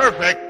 Perfect.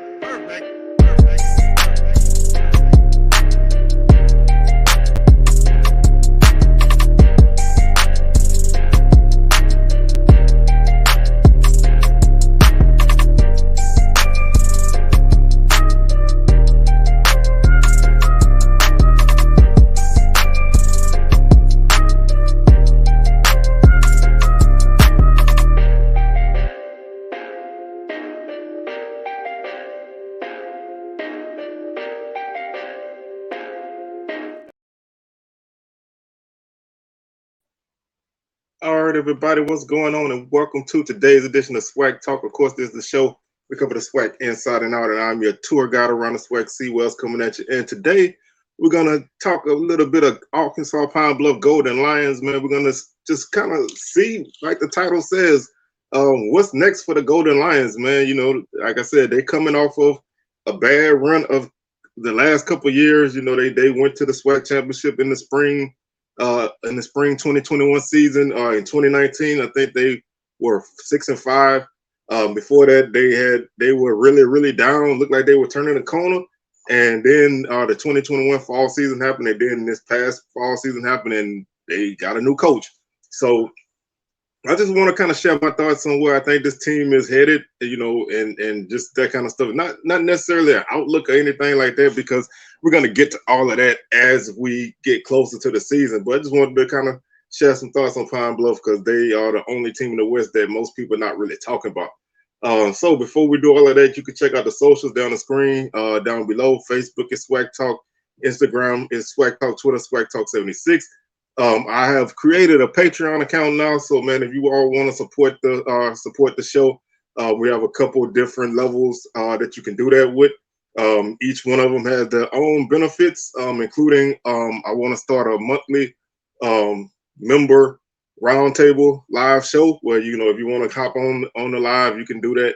All right, everybody, what's going on? And welcome to today's edition of SWAC Talk. Of course, this is the show. We cover the SWAC inside and out, and I'm your tour guide around the SWAC Seawells coming at you. And today, we're going to talk a little bit of Arkansas Pine Bluff Golden Lions, man. We're going to just kind of see, like the title says, what's next for the Golden Lions, man. You know, like I said, they're coming off of a bad run of the last couple of years. You know, they went to the SWAC championship in the spring 2021 season. In 2019, I think they were 6-5. Before that, they were really down. Looked like they were turning a corner. And then the 2021 fall season happened. And then this past fall season happened, and they got a new coach. So I just want to kind of share my thoughts on where I think this team is headed, you know, and just that kind of stuff. Not necessarily an outlook or anything like that, because we're going to get to all of that as we get closer to the season. But I just wanted to kind of share some thoughts on Pine Bluff, because they are the only team in the West that most people are not really talking about. So before we do all of that, you can check out the socials down the screen, down below. Facebook is SWAC Talk. Instagram is SWAC Talk. Twitter, SWAC Talk 76. I have created a Patreon account now, so man, if you all want to support the show, we have a couple of different levels that you can do that with. Each one of them has their own benefits, including I want to start a monthly member roundtable live show where, you know, if you want to hop on the live, you can do that,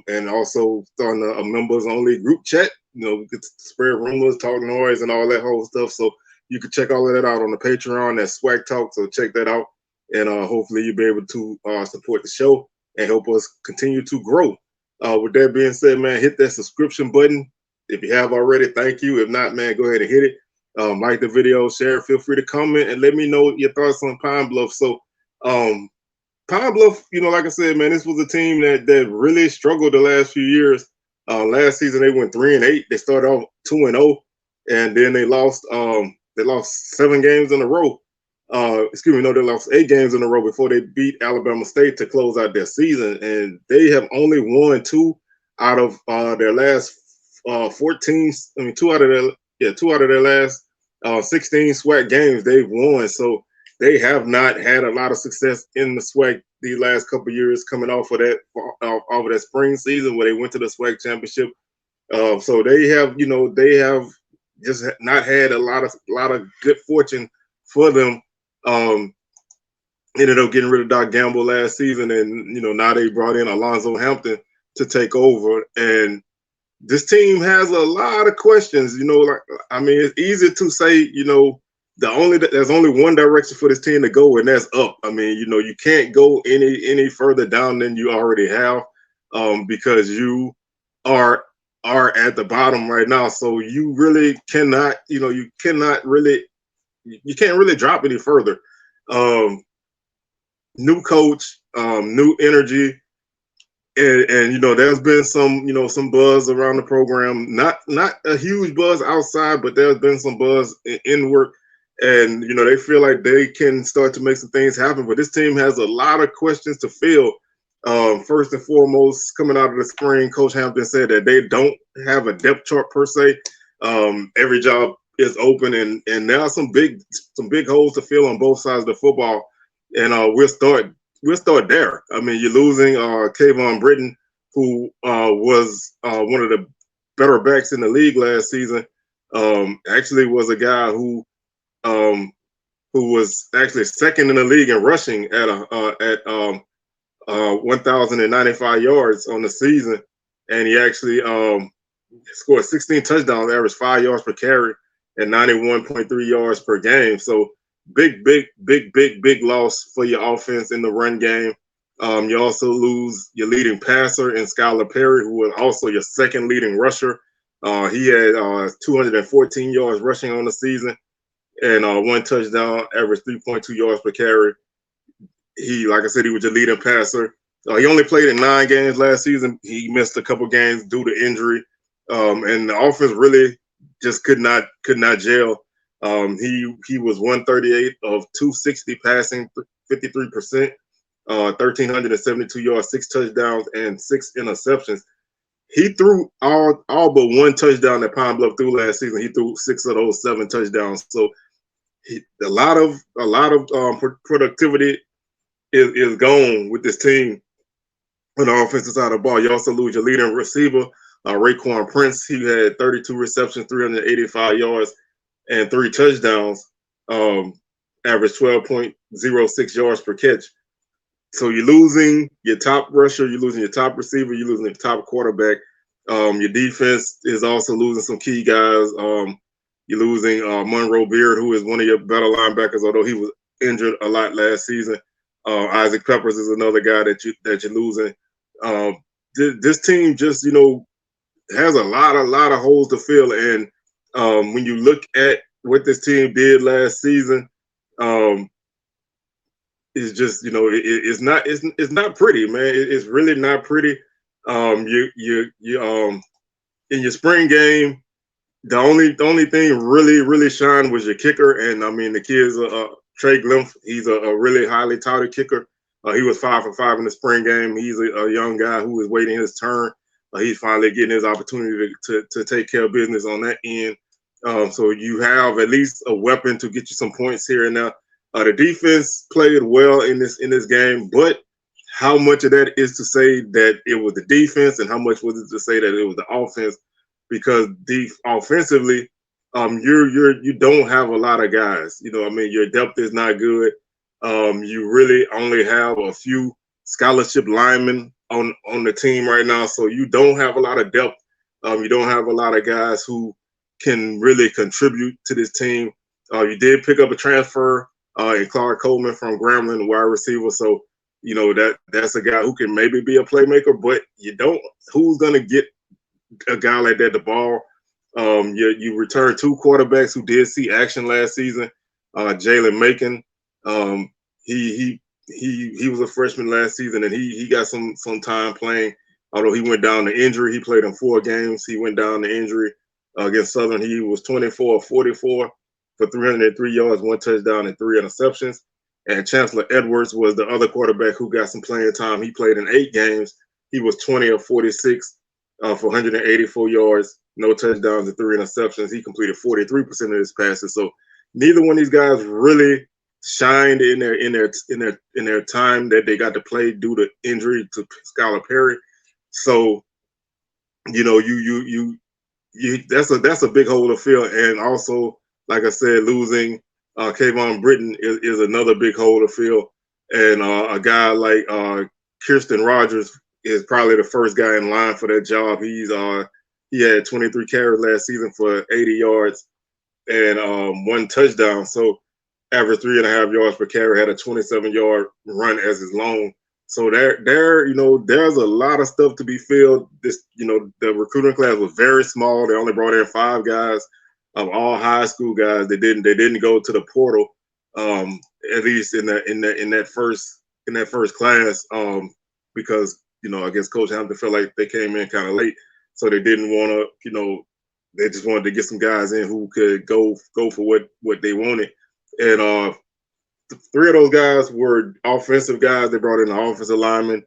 and also starting a members only group chat. You know, we could spread rumors, talk noise, and all that whole stuff. So you can check all of that out on the Patreon. That's SWAC Talk. So check that out, and hopefully you'll be able to support the show and help us continue to grow. With that being said, man, hit that subscription button. If you have already, thank you. If not, man, go ahead and hit it. Like the video, share, feel free to comment, and let me know your thoughts on Pine Bluff. So Pine Bluff, you know, like I said, man, this was a team that really struggled the last few years. Last season, they went 3-8. They started off 2-0, and then they lost 7 games in a row. They lost 8 games in a row before they beat Alabama State to close out their season. And they have only won 2 out of their last 14. I mean, 2 out of their last 16 SWAC games they've won. So they have not had a lot of success in the SWAC these last couple of years, coming off of that spring season where they went to the SWAC championship. So they have just not had a lot of good fortune for them. Ended up getting rid of Doc Gamble last season, and, you know, now they brought in Alonzo Hampton to take over. And this team has a lot of questions. You know, like, I mean, it's easy to say, you know, there's only one direction for this team to go, and that's up. I mean, you know, you can't go any further down than you already have, because you are at the bottom right now. So you really cannot, you know, you can't really drop any further. New coach, new energy, and you know, there's been some buzz around the program. Not a huge buzz outside, but there's been some buzz in work, and you know, they feel like they can start to make some things happen. But this team has a lot of questions to fill. First and foremost, coming out of the spring, Coach Hampton said that they don't have a depth chart per se. Every job is open, and there are some big holes to fill on both sides of the football. And we'll start there. I mean, you're losing Kayvon Britton, who was one of the better backs in the league last season. Actually was a guy who was actually second in the league in rushing at 1,095 yards on the season, and he actually scored 16 touchdowns, averaged 5 yards per carry, and 91.3 yards per game. So big loss for your offense in the run game. You also lose your leading passer in Skylar Perry, who was also your second leading rusher. He had 214 yards rushing on the season and one touchdown, averaged 3.2 yards per carry. He, like I said, he was your leading passer. He only played in 9 games last season. He missed a couple games due to injury, and the offense really just could not gel. He was 138 of 260 passing, 53%, 1,372 yards, 6 touchdowns, and 6 interceptions. He threw all but 1 touchdown that Pine Bluff threw last season. He threw 6 of those 7 touchdowns. So a lot of productivity is gone with this team on the offensive side of the ball. You also lose your leading receiver, Raekwon Prince. He had 32 receptions, 385 yards, and 3 touchdowns, average 12.06 yards per catch. So you're losing your top rusher, you're losing your top receiver, you're losing your top quarterback. Your defense is also losing some key guys. You're losing Monroe Beard, who is one of your better linebackers, although he was injured a lot last season. Isaac Peppers is another guy that you're losing. This team just has a lot of holes to fill, and when you look at what this team did last season, it's just it's not pretty, man. It's really not pretty. You in your spring game, the only thing really shined was your kicker, and I mean the kid's Trey Glimpf. He's a really highly touted kicker. He was 5 for 5 in the spring game. He's a young guy who is waiting his turn. He's finally getting his opportunity to take care of business on that end. So you have at least a weapon to get you some points here and there. The defense played well in this game, but how much of that is to say that it was the defense, and how much was it to say that it was the offense? Because offensively, you don't have a lot of guys. Your depth is not good. You really only have a few scholarship linemen on the team right now, so you don't have a lot of depth. You don't have a lot of guys who can really contribute to this team. You did pick up a transfer in Clark Coleman from Grambling, the wide receiver. So, that's a guy who can maybe be a playmaker, but who's going to get a guy like that the ball? You return 2 quarterbacks who did see action last season. Jalen Macon, he was a freshman last season, and he got some time playing. Although he went down to injury, he played in 4 games. He went down to injury against Southern. He was 24 of 44 for 303 yards, 1 touchdown, and 3 interceptions. And Chancellor Edwards was the other quarterback who got some playing time. He played in 8 games. He was 20 of 46 for 184 yards, no touchdowns, and 3 interceptions. He completed 43% of his passes. So neither one of these guys really shined in their time that they got to play due to injury to Skylar Perry. So that's a big hole to fill. And also, like I said, losing Kayvon Britton is another big hole to fill. And a guy like Kirsten Rogers is probably the first guy in line for that job. He had 23 carries last season for 80 yards and 1 touchdown. So average 3.5 yards per carry, had a 27-yard run as his long. So there's a lot of stuff to be filled. The recruiting class was very small. They only brought in 5 guys, all high school guys. They didn't go to the portal, at least in that first class, because I guess Coach Hampton felt like they came in kind of late, so they didn't want to. They just wanted to get some guys in who could go for what they wanted, and 3 of those guys were offensive guys. They brought in an offensive lineman,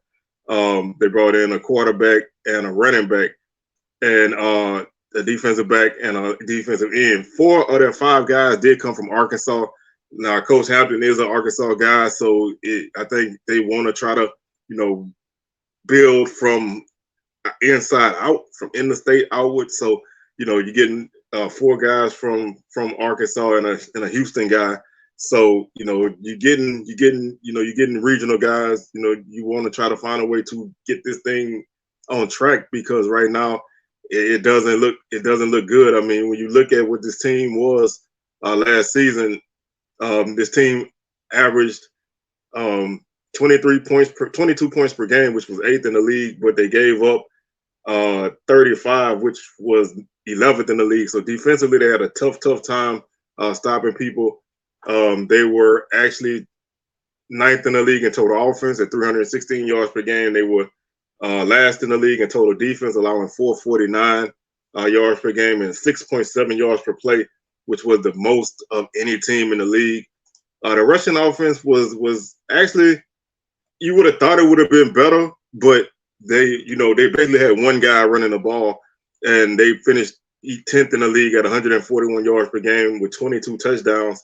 they brought in a quarterback and a running back, and a defensive back and a defensive end. 4 of their 5 guys did come from Arkansas. Now, Coach Hampton is an Arkansas guy, so I think they want to try to, build from inside out, from in the state outward. So, you're getting 4 guys from Arkansas and a Houston guy. So, you're getting regional guys. You want to try to find a way to get this thing on track, because right now it doesn't look good. I mean, when you look at what this team was last season, this team averaged 22 points per game, which was 8th in the league, but they gave up 35, which was 11th in the league. So defensively, they had a tough time stopping people. They were actually 9th in the league in total offense at 316 yards per game. They were last in the league in total defense, allowing 449 yards per game and 6.7 yards per play, which was the most of any team in the league. The rushing offense was actually, you would have thought it would have been better, but they basically had one guy running the ball, and they finished 10th in the league at 141 yards per game with 22 touchdowns.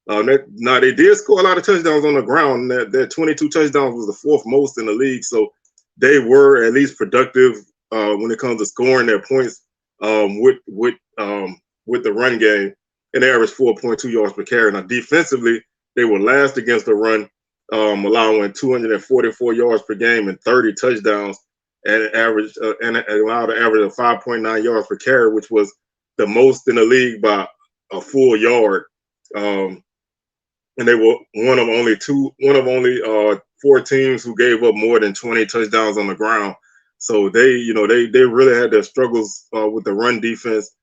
Now they did score a lot of touchdowns on the ground. That 22 touchdowns was the 4th most in the league, so they were at least productive when it comes to scoring their points with the run game, and they averaged 4.2 yards per carry. Now defensively, they were last against the run, allowing 244 yards per game and 30 touchdowns, and allowed an average of 5.9 yards per carry, which was the most in the league by a full yard. And they were one of only 4 teams who gave up more than 20 touchdowns on the ground. So they really had their struggles with the run defense.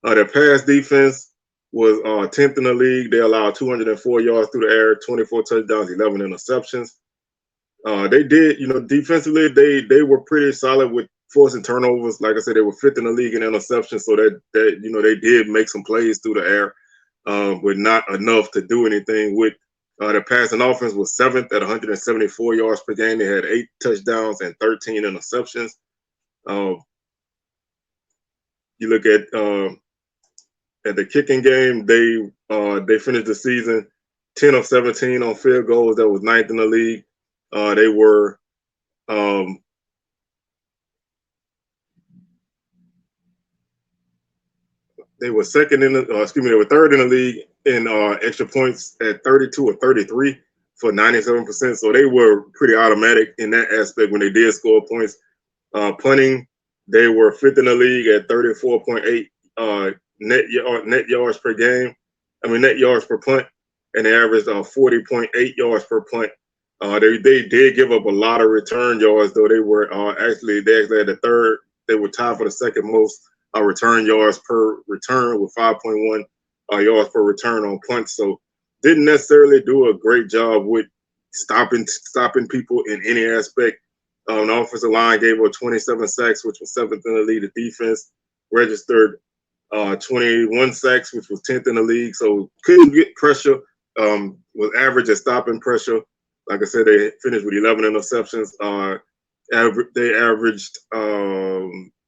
Their pass defense was 10th in the league. They allowed 204 yards through the air, 24 touchdowns, 11 interceptions. They did, defensively, they were pretty solid with forcing turnovers. Like I said, they were 5th in the league in interceptions, so that they did make some plays through the air, but not enough to do anything with. Their passing offense was 7th at 174 yards per game. They had 8 touchdowns and 13 interceptions. You look at the kicking game, they finished the season 10 of 17 on field goals. That was 9th in the league. They were they were 3rd in the league in extra points at 32 or 33 for 97%. So they were pretty automatic in that aspect when they did score points. Punting, they were 5th in the league at 34.8 net yards per game. Net yards per punt, and they averaged 40.8 yards per punt. They did give up a lot of return yards, though. They actually had the third. They were tied for the 2nd most return yards per return with 5.1 yards per return on punts. So didn't necessarily do a great job with stopping people in any aspect. The offensive line gave up 27 sacks, which was 7th in the league. The defense registered 21 sacks, which was 10th in the league. So couldn't get pressure. Was average at stopping pressure. Like I said, they finished with 11 interceptions. They averaged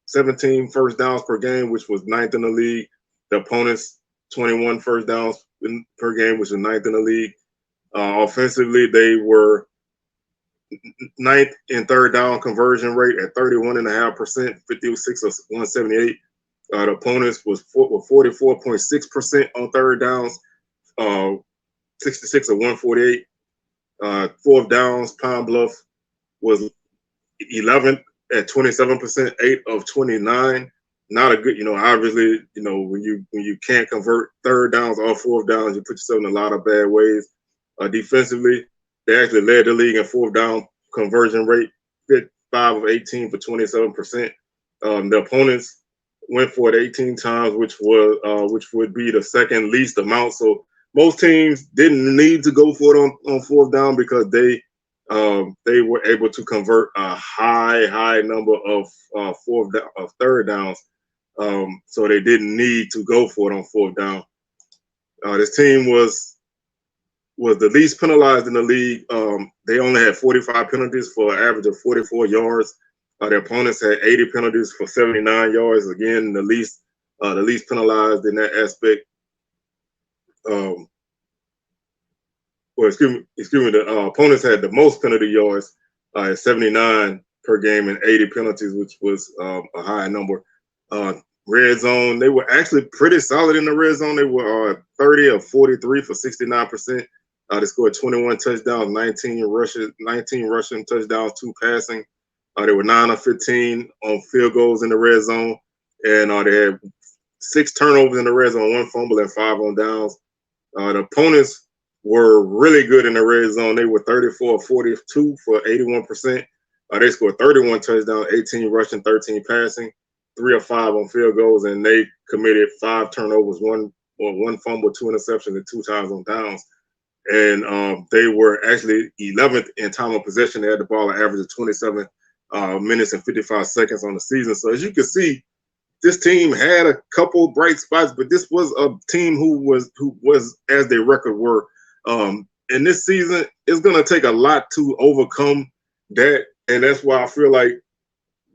17 first downs per game, which was 9th in the league. The opponents 21 first downs per game, which was 9th in the league. Offensively, they were 9th in third down conversion rate at 31.5%, 56 of 178. The opponents was 44.6% on third downs, 66 of 148. 4th downs, Pine Bluff was 11th at 27%, 8 of 29. Not a good, obviously, when you can't convert third downs or 4th downs, you put yourself in a lot of bad ways. Defensively, they actually led the league in 4th down conversion rate, 5 of 18 for 27%. The opponents went for it 18 times, which would be the 2nd least amount. So most teams didn't need to go for it on 4th down because they were able to convert a high number of third downs. So they didn't need to go for it on 4th down. This team was the least penalized in the league. They only had 45 penalties for an average of 44 yards. Their opponents had 80 penalties for 79 yards. Again, the least penalized in that aspect. The opponents had the most penalty yards at 79 per game and 80 penalties, which was a high number. Red zone, they were actually pretty solid in the red zone. They were 30 of 43 for 69%. They scored 21 touchdowns, 19 rushing touchdowns, 2 passing. They were 9 of 15 on field goals in the red zone, and they had 6 turnovers in the red zone, 1 fumble, and 5 on downs. The opponents were really good in the red zone. They were 34-42 for 81%. They scored 31 touchdowns, 18 rushing, 13 passing, 3 of 5 on field goals, and they committed 5 turnovers, one fumble, 2 interceptions, and 2 times on downs. And they were actually 11th in time of possession. They had the ball an average of 27 minutes and 55 seconds on the season. So as you can see, this team had a couple bright spots, but this was a team who was as their record were. And this season, it's going to take a lot to overcome that, and that's why I feel like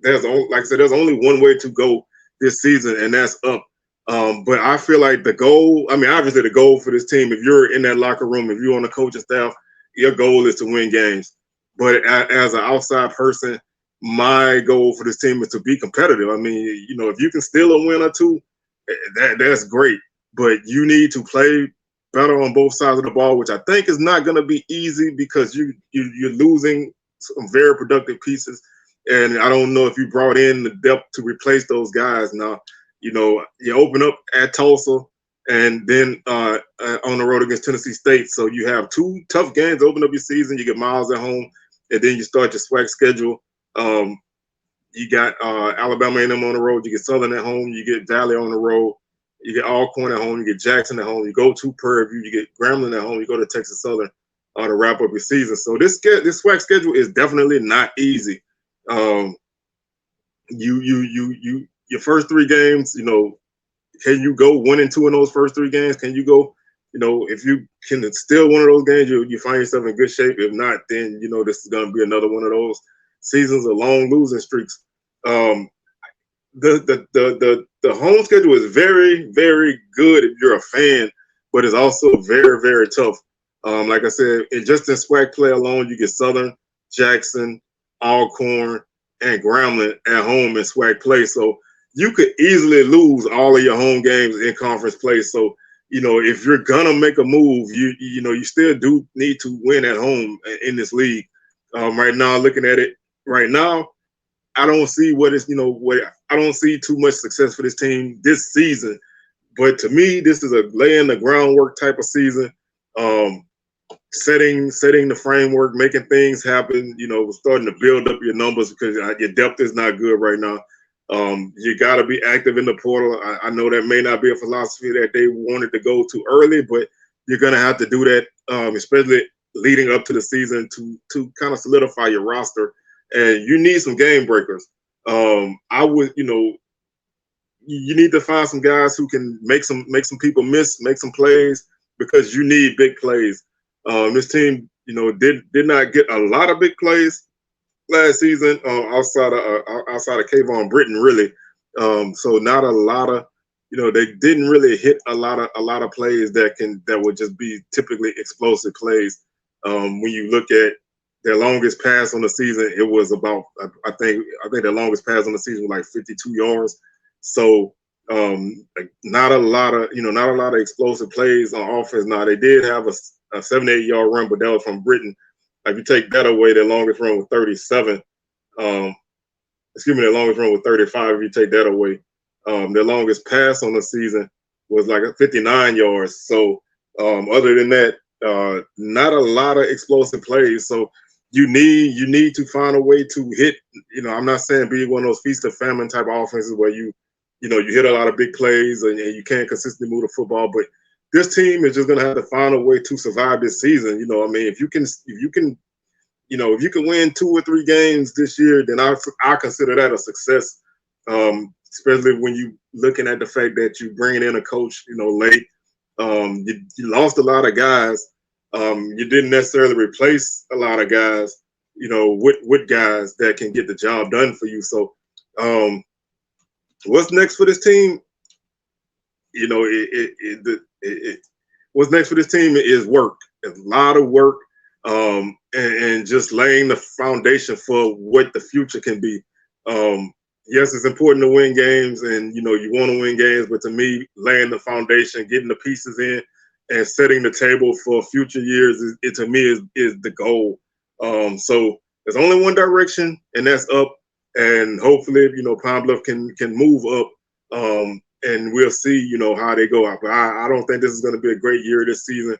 there's only one way to go this season, and that's up. But I feel like the goal, obviously the goal for this team, if you're in that locker room, if you're on the coaching staff, your goal is to win games. But as an outside person, my goal for this team is to be competitive. If you can steal a win or two, that's great. But you need to play better on both sides of the ball, which I think is not going to be easy because you're losing some very productive pieces. And I don't know if you brought in the depth to replace those guys. Now, you open up at Tulsa and then on the road against Tennessee State. So you have 2 tough games to open up your season. You get Miles at home, and then you start your SWAC schedule. You got Alabama A&M on the road. You get Southern at home. You get Valley on the road. You get Alcorn at home. You get Jackson at home. You go to Prairie View. You get Grambling at home. You go to Texas Southern to wrap up your season. So this SWAC schedule is definitely not easy. Your first 3 games, can you go 1-2 in those first 3 games? Can you go, if you can steal one of those games, you find yourself in good shape. If not, then this is going to be another one of those seasons of long losing streaks. The home schedule is very, very good if you're a fan, but it's also very, very tough. Like I said, just in SWAC play alone, you get Southern, Jackson, Alcorn, and Grambling at home in SWAC play. So you could easily lose all of your home games in conference play. So, if you're gonna make a move, you still do need to win at home in this league. Right now, looking at it right now, I don't see I don't see too much success for this team this season. But to me, this is a laying the groundwork type of season. Setting the framework, making things happen, starting to build up your numbers because your depth is not good right now. You got to be active in the portal. I know that may not be a philosophy that they wanted to go too early, but you're going to have to do that, especially leading up to the season to kind of solidify your roster. And you need some game breakers. I would, you need to find some guys who can make some people miss, make some plays because you need big plays. This team, did not get a lot of big plays last season outside of Kayvon Britton, really. So not a lot of, they didn't really hit a lot of plays that would just be typically explosive plays. When you look at their longest pass on the season, it was about I think their longest pass on the season was like 52 yards. So not a lot of explosive plays on offense. Now they did have a 78-yard run, but that was from Britton. If you take that away, their longest run was 37. Their longest run was 35. If you take that away, their longest pass on the season was like 59 yards. So other than that, not a lot of explosive plays. So you need to find a way to hit. I'm not saying be one of those feast or famine type of offenses where you hit a lot of big plays and you can't consistently move the football, but this team is just going to have to find a way to survive this season. If you can win 2 or 3 games this year, then I consider that a success. Especially when you looking at the fact that you bringing in a coach, late. You lost a lot of guys. You didn't necessarily replace a lot of guys, with guys that can get the job done for you. So, what's next for this team? What's next for this team is work. It's a lot of work, and just laying the foundation for what the future can be. Yes, it's important to win games, and you want to win games. But to me, laying the foundation, getting the pieces in, and setting the table for future years, is the goal. So there's only one direction, and that's up. And hopefully, Pine Bluff can move up. And we'll see, how they go out. But I don't think this is going to be a great year this season.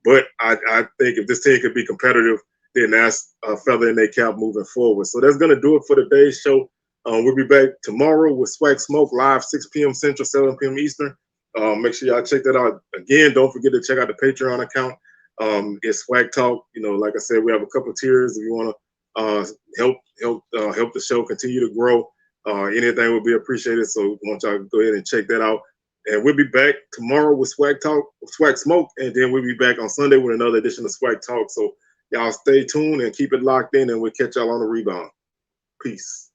But I think if this team could be competitive, then that's a feather in their cap moving forward. So that's going to do it for today's show. We'll be back tomorrow with SWAC Smoke live 6 p.m. Central, 7 p.m. Eastern. Make sure y'all check that out. Again, don't forget to check out the Patreon account. It's SWAC Talk. You know, like I said, we have a couple tiers if you want to help the show continue to grow. Anything would be appreciated. So I want y'all to go ahead and check that out. And we'll be back tomorrow with SWAC Talk, SWAC Smoke, and then we'll be back on Sunday with another edition of SWAC Talk. So y'all stay tuned and keep it locked in, and we'll catch y'all on the rebound. Peace.